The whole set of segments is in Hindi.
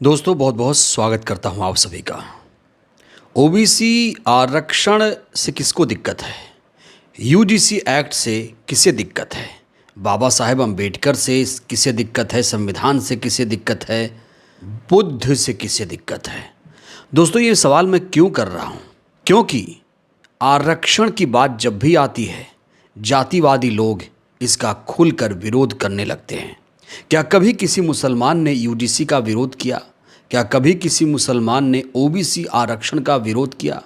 दोस्तों बहुत बहुत स्वागत करता हूं आप सभी का। ओबीसी आरक्षण से किसको दिक्कत है? यूजीसी एक्ट से किसे दिक्कत है? बाबा साहेब अम्बेडकर से किसे दिक्कत है? संविधान से किसे दिक्कत है? बुद्ध से किसे दिक्कत है? दोस्तों ये सवाल मैं क्यों कर रहा हूं? क्योंकि आरक्षण की बात जब भी आती है जातिवादी लोग इसका खुलकर विरोध करने लगते हैं। क्या कभी किसी मुसलमान ने यूजीसी का विरोध किया? क्या कभी किसी मुसलमान ने ओबीसी आरक्षण का विरोध किया?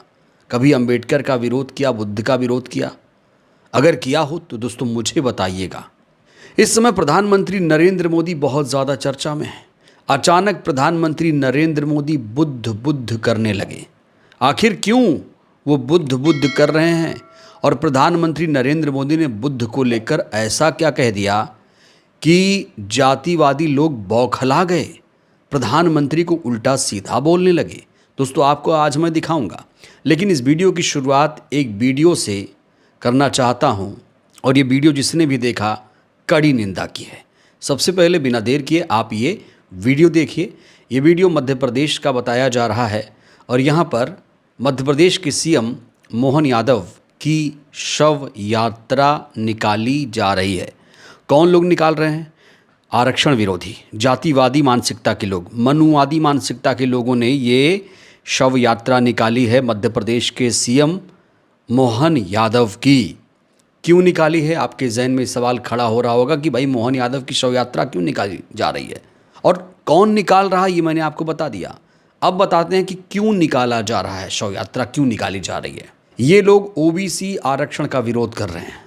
कभी अंबेडकर का विरोध किया? बुद्ध का विरोध किया? अगर किया हो तो दोस्तों मुझे बताइएगा। इस समय प्रधानमंत्री नरेंद्र मोदी बहुत ज़्यादा चर्चा में है। अचानक प्रधानमंत्री नरेंद्र मोदी बुद्ध बुद्ध करने लगे। आखिर क्यों वो बुद्ध बुद्ध कर रहे हैं? और प्रधानमंत्री नरेंद्र मोदी ने बुद्ध को लेकर ऐसा क्या कह दिया कि जातिवादी लोग बौखला गए, प्रधानमंत्री को उल्टा सीधा बोलने लगे? दोस्तों आपको आज मैं दिखाऊंगा, लेकिन इस वीडियो की शुरुआत एक वीडियो से करना चाहता हूं और ये वीडियो जिसने भी देखा कड़ी निंदा की है। सबसे पहले बिना देर किए आप ये वीडियो देखिए। ये वीडियो मध्य प्रदेश का बताया जा रहा है और यहाँ पर मध्य प्रदेश के सीएम मोहन यादव की शव यात्रा निकाली जा रही है। कौन लोग निकाल रहे हैं? आरक्षण विरोधी, जातिवादी मानसिकता के लोग, मनुवादी मानसिकता के लोगों ने ये शव यात्रा निकाली है मध्य प्रदेश के सीएम मोहन यादव की। क्यों निकाली है? आपके जहन में सवाल खड़ा हो रहा होगा कि भाई मोहन यादव की शव यात्रा क्यों निकाली जा रही है और कौन निकाल रहा है, ये मैंने आपको बता दिया। अब बताते हैं कि क्यों निकाला जा रहा है, शव यात्रा क्यों निकाली जा रही है। ये लोग ओबीसी आरक्षण का विरोध कर रहे हैं।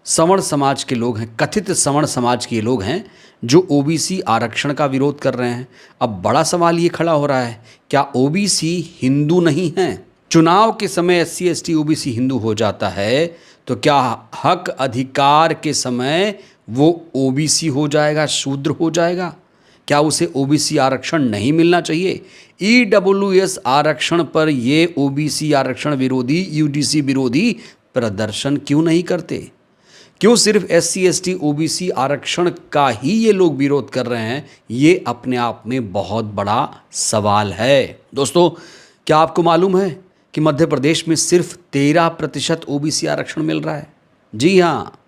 सवर्ण समाज के लोग हैं, कथित सवर्ण समाज के लोग हैं जो ओबीसी आरक्षण का विरोध कर रहे हैं। अब बड़ा सवाल ये खड़ा हो रहा है, क्या ओबीसी हिंदू नहीं हैं? चुनाव के समय एससी एसटी ओबीसी हिंदू हो जाता है तो क्या हक अधिकार के समय वो ओबीसी हो जाएगा, शूद्र हो जाएगा? क्या उसे ओबीसी आरक्षण नहीं मिलना चाहिए? ईडब्ल्यूएस आरक्षण पर ये ओबीसी आरक्षण विरोधी, यूजीसी विरोधी प्रदर्शन क्यों नहीं करते? क्यों सिर्फ एससी एसटी ओबीसी आरक्षण का ही ये लोग विरोध कर रहे हैं? ये अपने आप में बहुत बड़ा सवाल है। दोस्तों क्या आपको मालूम है कि मध्य प्रदेश में सिर्फ 13% ओबीसी आरक्षण मिल रहा है? जी हाँ,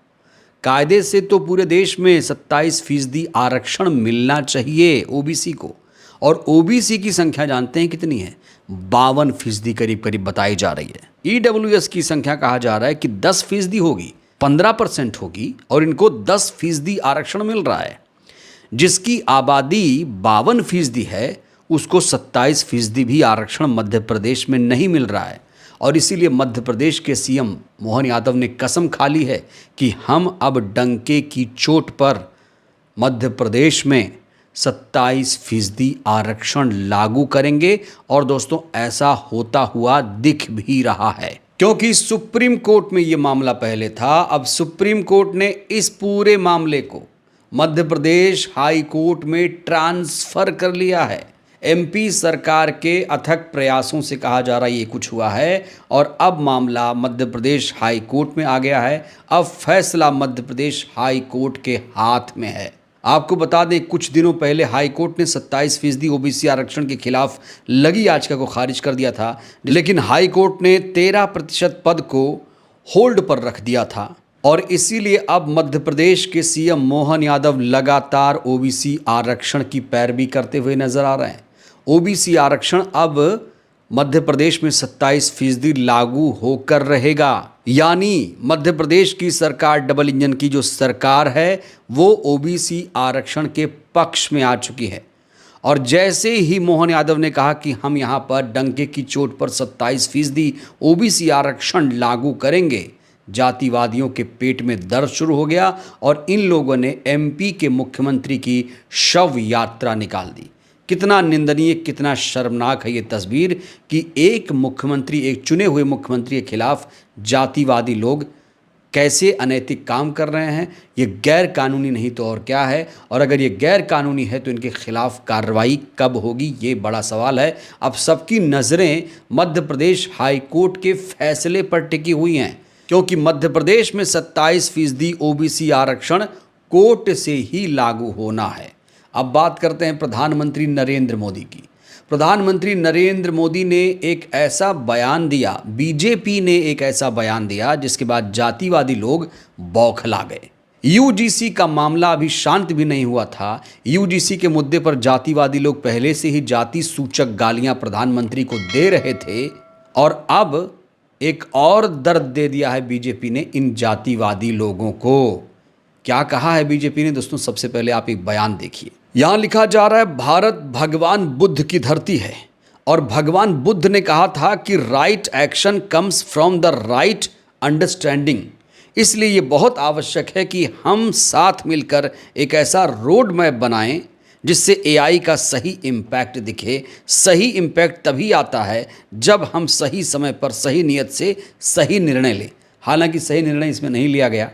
कायदे से तो पूरे देश में 27% आरक्षण मिलना चाहिए ओबीसी को, और ओबीसी की संख्या जानते हैं कितनी है? 52% करीब करीब बताई जा रही है। ईडब्ल्यूएस की संख्या कहा जा रहा है कि 10% होगी, 15% होगी और इनको 10% आरक्षण मिल रहा है। जिसकी आबादी 52% है उसको 27% भी आरक्षण मध्य प्रदेश में नहीं मिल रहा है। और इसीलिए मध्य प्रदेश के सीएम मोहन यादव ने कसम खा ली है कि हम अब डंके की चोट पर मध्य प्रदेश में 27% आरक्षण लागू करेंगे। और दोस्तों ऐसा होता हुआ दिख भी रहा है, क्योंकि सुप्रीम कोर्ट में ये मामला पहले था। अब सुप्रीम कोर्ट ने इस पूरे मामले को मध्य प्रदेश हाई कोर्ट में ट्रांसफर कर लिया है। एमपी सरकार के अथक प्रयासों से कहा जा रहा है ये कुछ हुआ है और अब मामला मध्य प्रदेश हाई कोर्ट में आ गया है। अब फैसला मध्य प्रदेश हाई कोर्ट के हाथ में है। आपको बता दें कुछ दिनों पहले हाई कोर्ट ने 27% ओबीसी आरक्षण के खिलाफ लगी याचिका को खारिज कर दिया था, लेकिन हाई कोर्ट ने 13% पद को होल्ड पर रख दिया था। और इसीलिए अब मध्य प्रदेश के सीएम मोहन यादव लगातार ओबीसी आरक्षण की पैरवी करते हुए नजर आ रहे हैं। ओबीसी आरक्षण अब मध्य प्रदेश में 27% लागू होकर रहेगा। यानी मध्य प्रदेश की सरकार, डबल इंजन की जो सरकार है, वो ओबीसी आरक्षण के पक्ष में आ चुकी है। और जैसे ही मोहन यादव ने कहा कि हम यहाँ पर डंके की चोट पर 27% ओबीसी आरक्षण लागू करेंगे, जातिवादियों के पेट में दर्द शुरू हो गया और इन लोगों ने एमपी के मुख्यमंत्री की शव यात्रा निकाल दी। कितना निंदनीय, कितना शर्मनाक है ये तस्वीर कि एक मुख्यमंत्री, एक चुने हुए मुख्यमंत्री के खिलाफ जातिवादी लोग कैसे अनैतिक काम कर रहे हैं। ये गैर कानूनी नहीं तो और क्या है, और अगर ये गैर कानूनी है तो इनके खिलाफ कार्रवाई कब होगी, ये बड़ा सवाल है। अब सबकी नज़रें मध्य प्रदेश हाई कोर्ट के फैसले पर टिकी हुई हैं, क्योंकि मध्य प्रदेश में 27% ओबीसी आरक्षण कोर्ट से ही लागू होना है। अब बात करते हैं प्रधानमंत्री नरेंद्र मोदी की। प्रधानमंत्री नरेंद्र मोदी ने एक ऐसा बयान दिया, बीजेपी ने एक ऐसा बयान दिया जिसके बाद जातिवादी लोग बौखला गए। यूजीसी का मामला अभी शांत भी नहीं हुआ था। यूजीसी के मुद्दे पर जातिवादी लोग पहले से ही जाति सूचक गालियां प्रधानमंत्री को दे रहे थे और अब एक और दर्द दे दिया है बीजेपी ने इन जातिवादी लोगों को। क्या कहा है बीजेपी ने दोस्तों? सबसे पहले आप एक बयान देखिए। यहां लिखा जा रहा है, भारत भगवान बुद्ध की धरती है और भगवान बुद्ध ने कहा था कि right action comes from the right understanding. इसलिए ये बहुत आवश्यक है कि हम साथ मिलकर एक ऐसा रोड मैप बनाएं जिससे एआई का सही इम्पैक्ट दिखे। सही इम्पैक्ट तभी आता है जब हम सही समय पर सही नियत से सही निर्णय लें। हालांकि सही निर्णय इसमें नहीं लिया गया।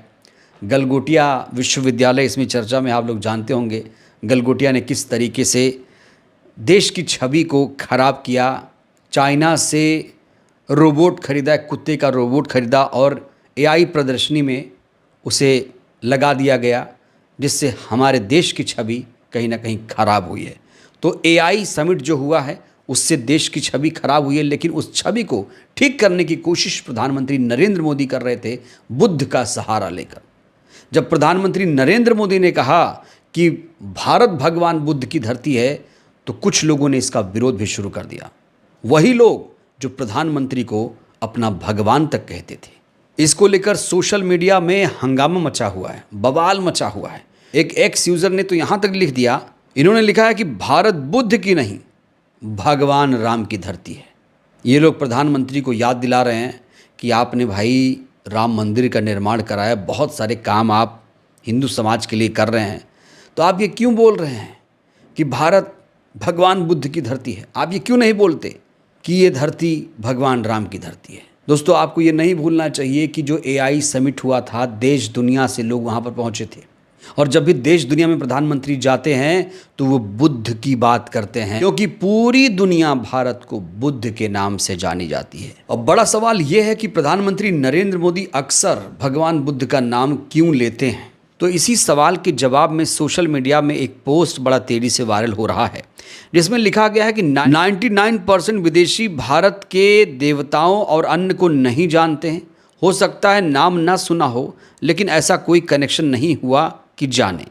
गलगोटिया विश्वविद्यालय इसमें चर्चा में आप लोग जानते होंगे। गलगोटिया ने किस तरीके से देश की छवि को खराब किया। चाइना से रोबोट खरीदा, कुत्ते का रोबोट खरीदा और एआई प्रदर्शनी में उसे लगा दिया गया, जिससे हमारे देश की छवि कहीं ना कहीं खराब हुई है। तो एआई समिट जो हुआ है उससे देश की छवि खराब हुई है, लेकिन उस छवि को ठीक करने की कोशिश प्रधानमंत्री नरेंद्र मोदी कर रहे थे बुद्ध का सहारा लेकर। जब प्रधानमंत्री नरेंद्र मोदी ने कहा कि भारत भगवान बुद्ध की धरती है तो कुछ लोगों ने इसका विरोध भी शुरू कर दिया। वही लोग जो प्रधानमंत्री को अपना भगवान तक कहते थे। इसको लेकर सोशल मीडिया में हंगामा मचा हुआ है, बवाल मचा हुआ है। एक एक्स यूज़र ने तो यहाँ तक लिख दिया, इन्होंने लिखा है कि भारत बुद्ध की नहीं भगवान राम की धरती है। ये लोग प्रधानमंत्री को याद दिला रहे हैं कि आपने भाई राम मंदिर का निर्माण कराया, बहुत सारे काम आप हिंदू समाज के लिए कर रहे हैं, तो आप ये क्यों बोल रहे हैं कि भारत भगवान बुद्ध की धरती है? आप ये क्यों नहीं बोलते कि ये धरती भगवान राम की धरती है? दोस्तों, आपको ये नहीं भूलना चाहिए कि जो एआई समिट हुआ था, देश दुनिया से लोग वहाँ पर पहुँचे थे और जब भी देश दुनिया में प्रधानमंत्री जाते हैं तो वो बुद्ध की बात करते हैं, क्योंकि पूरी दुनिया भारत को बुद्ध के नाम से जानी जाती है। और बड़ा सवाल ये है कि प्रधानमंत्री नरेंद्र मोदी अक्सर भगवान बुद्ध का नाम क्यों लेते हैं? तो इसी सवाल के जवाब में सोशल मीडिया में एक पोस्ट बड़ा तेजी से वायरल हो रहा है, जिसमें लिखा गया है कि 99% विदेशी भारत के देवताओं और अन्य को नहीं जानते हैं। हो सकता है नाम ना सुना हो, लेकिन ऐसा कोई कनेक्शन नहीं हुआ कि जाने।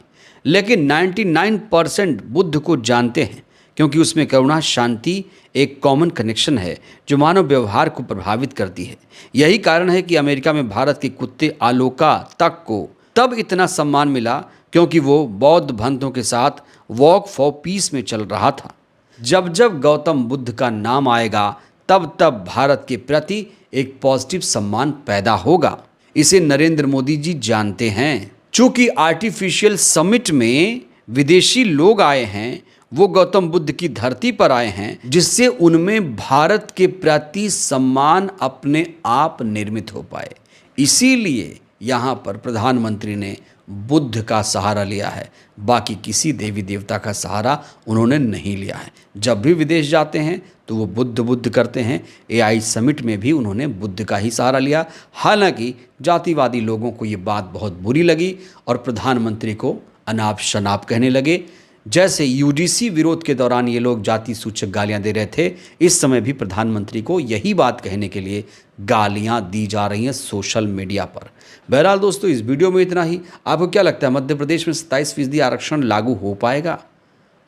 लेकिन 99% बुद्ध को जानते हैं, क्योंकि उसमें करुणा, शांति एक कॉमन कनेक्शन है जो मानव व्यवहार को प्रभावित करती है। यही कारण है कि अमेरिका में भारत के कुत्ते आलोका तक को तब इतना सम्मान मिला क्योंकि वो बौद्ध भक्तों के साथ वॉक फॉर पीस में चल रहा था। जब जब गौतम बुद्ध का नाम आएगा तब तब भारत के प्रति एक पॉजिटिव सम्मान पैदा होगा। इसे नरेंद्र मोदी जी जानते हैं। चूंकि आर्टिफिशियल समिट में विदेशी लोग आए हैं, वो गौतम बुद्ध की धरती पर आए हैं, जिससे उनमें भारत के प्रति सम्मान अपने आप निर्मित हो पाए। इसीलिए यहाँ पर प्रधानमंत्री ने बुद्ध का सहारा लिया है, बाकी किसी देवी देवता का सहारा उन्होंने नहीं लिया है। जब भी विदेश जाते हैं तो वो बुद्ध बुद्ध करते हैं। एआई समिट में भी उन्होंने बुद्ध का ही सहारा लिया। हालांकि जातिवादी लोगों को ये बात बहुत बुरी लगी और प्रधानमंत्री को अनाप शनाप कहने लगे। जैसे यूजीसी विरोध के दौरान ये लोग जाति सूचक गालियां दे रहे थे, इस समय भी प्रधानमंत्री को यही बात कहने के लिए गालियां दी जा रही हैं सोशल मीडिया पर। बहरहाल दोस्तों, इस वीडियो में इतना ही। आपको क्या लगता है, मध्य प्रदेश में 27% आरक्षण लागू हो पाएगा?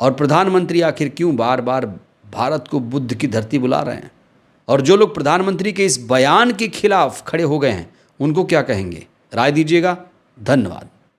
और प्रधानमंत्री आखिर क्यों बार बार भारत को बुद्ध की धरती बुला रहे हैं? और जो लोग प्रधानमंत्री के इस बयान के खिलाफ खड़े हो गए हैं, उनको क्या कहेंगे? राय दीजिएगा। धन्यवाद।